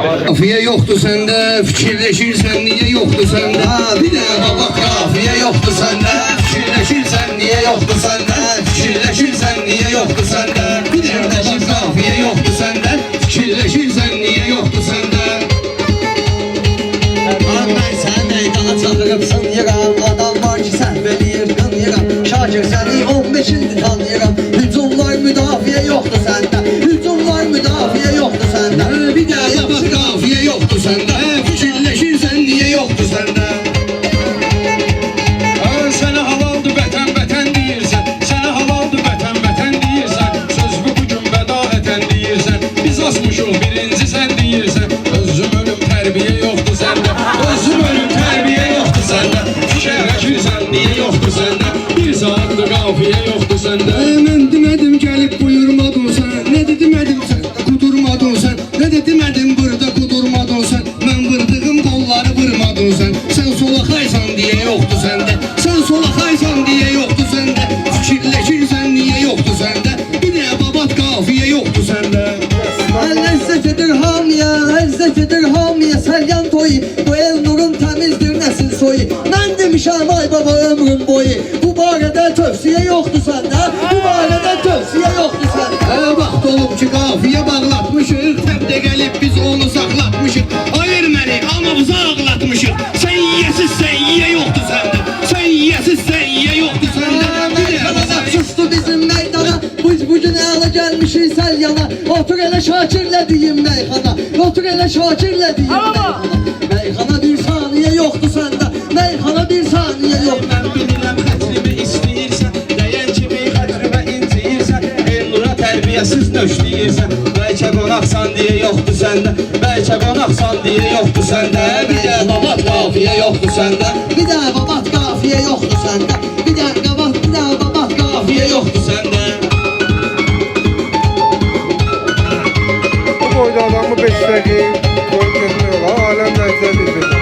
Kafiye yoktu sende, fikirleşirsen niye yoktu sende? Bir de baba kafiye yoktu sende, fikirleşirsen niye yoktu sende? Fikirleşirsen niye yoktu sende? Bir de baba kafiye yoktu sende, fikirleşirsen niye yoktu sende? Anlar sen meydana çağırıpsın yıram, adam var ki səhvəliyir qınıyıram. Şakir səni 15 ildir tanıyıram, hücumlar müdafiə yoktu sende, hücumlar müdafiə yoktu sende. Bir de baba kafiye yoktu sende, fikirleşirsen niye yoktu sende? Sənə halaldır vətən, vətən deyirsən. Sənə halaldır vətən, vətən deyirsən. Söz bugün bədavətən deyirsən. Biz asmışıq birinci sən deyirsən. Özüm ölüm tərbiyə yoxdur səndə. Özüm ölüm tərbiyə yoxdur səndə. Fikirləşirsən niyə yoxdur səndə? Bir saatdır qafiyə yoxdur səndə. Mən demədim gəlib buyurmadın sən, nə de demədim sən, kudurmadın sən, nə de demədim burada kudurmadın sən. Mən vırdığım qolları vırmadın sən, sən sola xaysan diye yoktu səndə. Sən sola xaysan diye yoktu səndə, fikirləşirsən niye yoktu səndə? Bir de babat kafiye yoktu səndə. Ləzzət edir hamiyə, ləzzət edir hamiyə səlyan toyu. Bu el nurun təmizdir nəsil soyu. Mən demişəm ay baba ömrüm boyu. Bu barədə tövsiyə yoxdur səndə, bu barədə tövsiyə yoxdur səndə. Vaxt olub ki kafiye bağlatmışıq, təbdə gəlib biz onu saxlatmışıq. Ayır məni ama bizi ağlatmışıq. Sən yiyəsiz sən yiyə yoktu səndə, sən yiyəsiz sən yiyə yoktu səndə. Bir de babat Sustu bizim meydana, biz bugün əla gəlmişik səlyana. Otur elə Şakirlə deyim meyxana, otur elə Şakirlə deyim meyxana. Meyxana bir saniyə yoxdur səndə, meyxana bir saniyə yoxdur. Mən bilirəm xətrimi istəyirsən. Deyən kimi xətrimə inciyirsən. Elnura tərbiyəsiz nöşləyirsən. Bəlkə qonaqsan deyə yoxdur səndə. Bəlkə qonaqsan deyə yoxdur səndə. Bir də babat qafiyə yoxdur səndə. Bir də babat qafiyə yoxdur səndə, bir də babat qafiyə yoxdur səndə. Bu boyda adamı beslediğin koyup götürüyorlar. Alem benzer birbirine.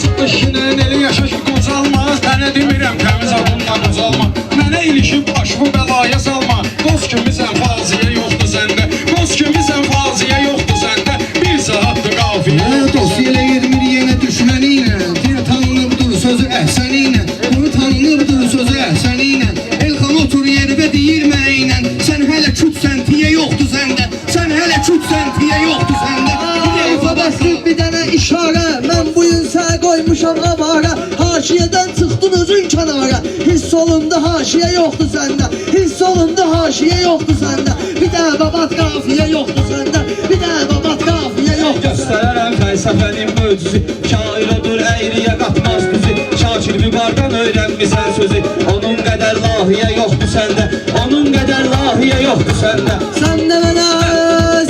Çıxışının eli yaşaş qocalmaz. Mənə demirəm təmiz adımla qocalma. Mənə ilişib başımı bəlaya salma. Dost kimisən faziyə yoxdur səndə. Dost kimisən faziyə yoxdur səndə. Bir saatdır qafiyə Dosyeyle yedmir yine düşmeniyle, bir tanınıbdır sözü əhsəniyle. Bunu tanınıbdır sözü əhsəniyle. Elxan otur yerine deyirməyinlə. Sən hələ küt səntiyə yoxdur səndə, sən hələ küt səntiyə yoxdur səndə. Babasız bir dənə işarə, mən bu gün sənə qoymuşam avara. Haşiyədən çıxdın özün kənara, hiss olundu haşiyə yoxdur səndə, hiss olundu haşiyə yoxdur səndə. Bir də babat qafiyə yoxdur səndə, bir də babat qafiyə yoxdur səndə. göstərərəm fəlsəfənin möcüzü. Şair odur əyriyə qatmaz düzü. Şakir mübardan öyrənmisən sözü. Onun qədər lahiyə yoxdur səndə. Onun qədər lahiyə yoxdur səndə. Sən də mənə,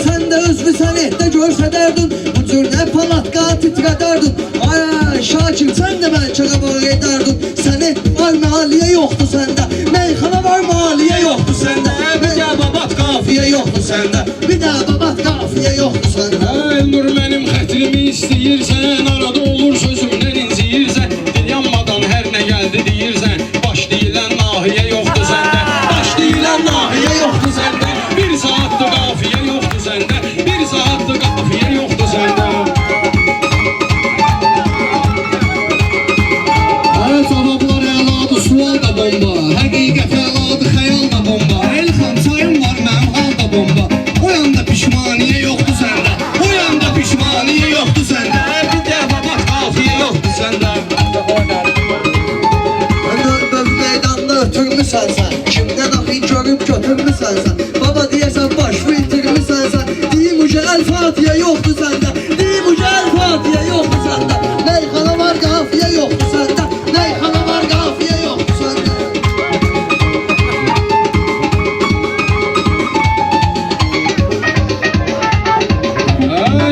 sən də özünü sənətdə görsədərdin. Bu cür nə palatka titrədərdin. Ay Şakir sən də bəlkə qabar edərdin. Sənət var maliyə yoxdur səndə, meyxana var maliyə yoxdur səndə. Bir də babat qafiyə yoxdur səndə. Bir də babat qafiyə yoxdur səndə. Elnur mənim xətrimi istəyirsən. Arada olur sözümdən inciyirsən. Dil yanmadan hər nə gəldi deyirsən. Baş deyilən nahiyə yoxdur səndə. Baş deyilən nahiyə yoxdur səndə. Bir saatdır qafiyə yoxdur səndə. Bir saatdır qafiyə yoxdur səndə. Cavablar əladır, sual da bomba. Həqiqət əladır, xəyal da bomba. Elxan çayım var mənim hal da bomba. O yanda pişmaniyə yoxdur səndə, o yanda pişmaniyə yoxdur səndə. Bir də babat qafiyə yoxdur səndə. Öz meydanda ötürmüsən sən, kimdən axı görüb götürmüsən sən. Baba deyəsən başını itirmisən sən. Deyim uca əl-fatiyə yoxdur səndə, deyim uca əl-fatiyə yoxdur səndə. Meyxana var qafiyə yoxdur səndə, meyxana var qafiyə yoxdur səndə.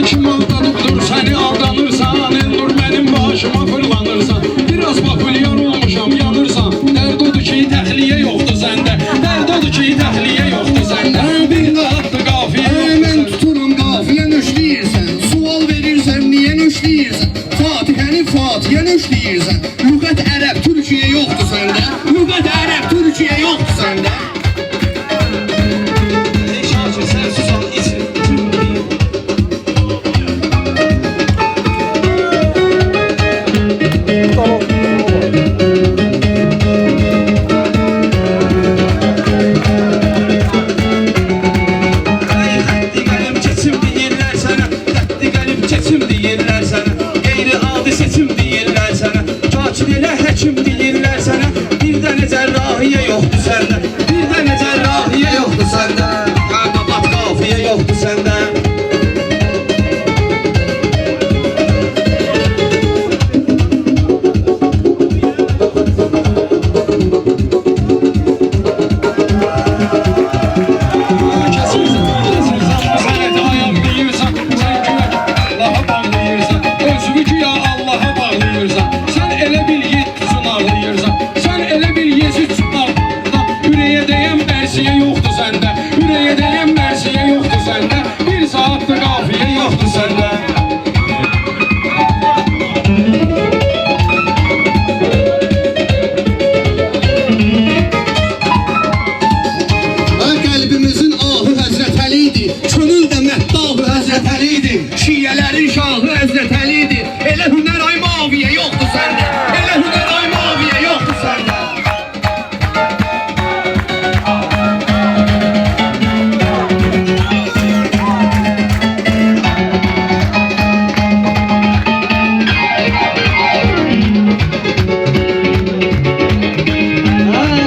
Kim aldadıbdır səni aldanırsan. Elnur mənim başıma fırlanırsan. Biraz populyar olmuşam yanırsan. Dərd odur ki təxliyə yoxdur səndə. Dərd odur ki təxliyə yoxdur səndə. Bir saatdır qafiyə yoxdur Mən səndə. tuturam qafiyə nöşləyirsən. Sual mərsiyə yoxdur səndə. Ürəyə dəyən mərsiyə yoxdur səndə. Bir saatda qafiyə yoxdur səndə. Qəlbimizin ahı Həzrət Əlidir, könül də məhdahı Həzrət Əlidir, şiyələrin şahı Həzrət Əlidir. Elə hünər ay maviyə yoxdur səndə, elə hünər ay maviyə yoxdur səndə.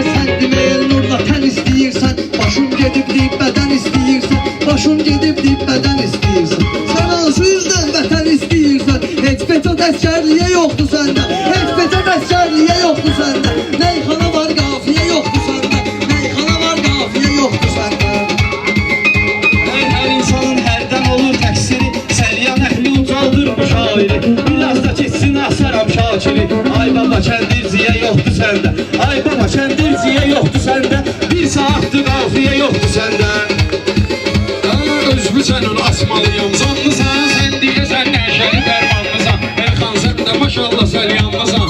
Sən deməyə nurla tən istəyirsən, başın gedib deyib bədən istəyirsən, başın gedib deyib bədən istəyirsən. Sən hansı üzdən vətən istəyirsən, heç peçat əskərliyə yoxdur səndə, heç peçat əskərliyə yoxdur səndə. Meyxana var, qafiyə yoxdur səndə, meyxana var, qafiyə yoxdur səndə. Hər insanın hərdən olur təqsiri, Səlyan əhli ucaldır bu şairi. Biraz da keçsin Asaram Şakiri. Ay baba kəndirciyə yoxdur səndə, ay baba kəndirciyə yoxdur səndə. Bir saatdır qafiyə yoxdur səndə. Özbü sənin asmalıyam, zanlısan. Sən deyəsən nəşəli dərmanlısan. Elxan sən də maşallah səlyanlısan.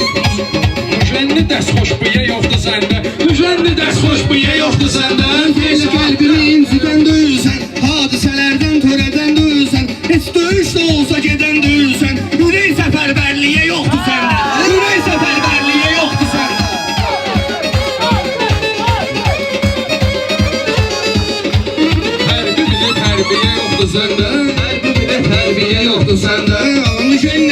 Düşənli dəs xoşbuya yoxdur səndə. Düşənli dəs xoşbuya yoxdur səndə. Elə qəlbimi incidən döyürsən, hadisələrdən törədən döyürsən, heç döyüş də olsa gedən döyürsən. Ürək səfərbərliyə yoxdur səndə, ürək səfərbərliyə yoxdur səndə. Hərbi bir tərbiyə yoxdur səndə. Tərbiyə yoxdur səndə, düşən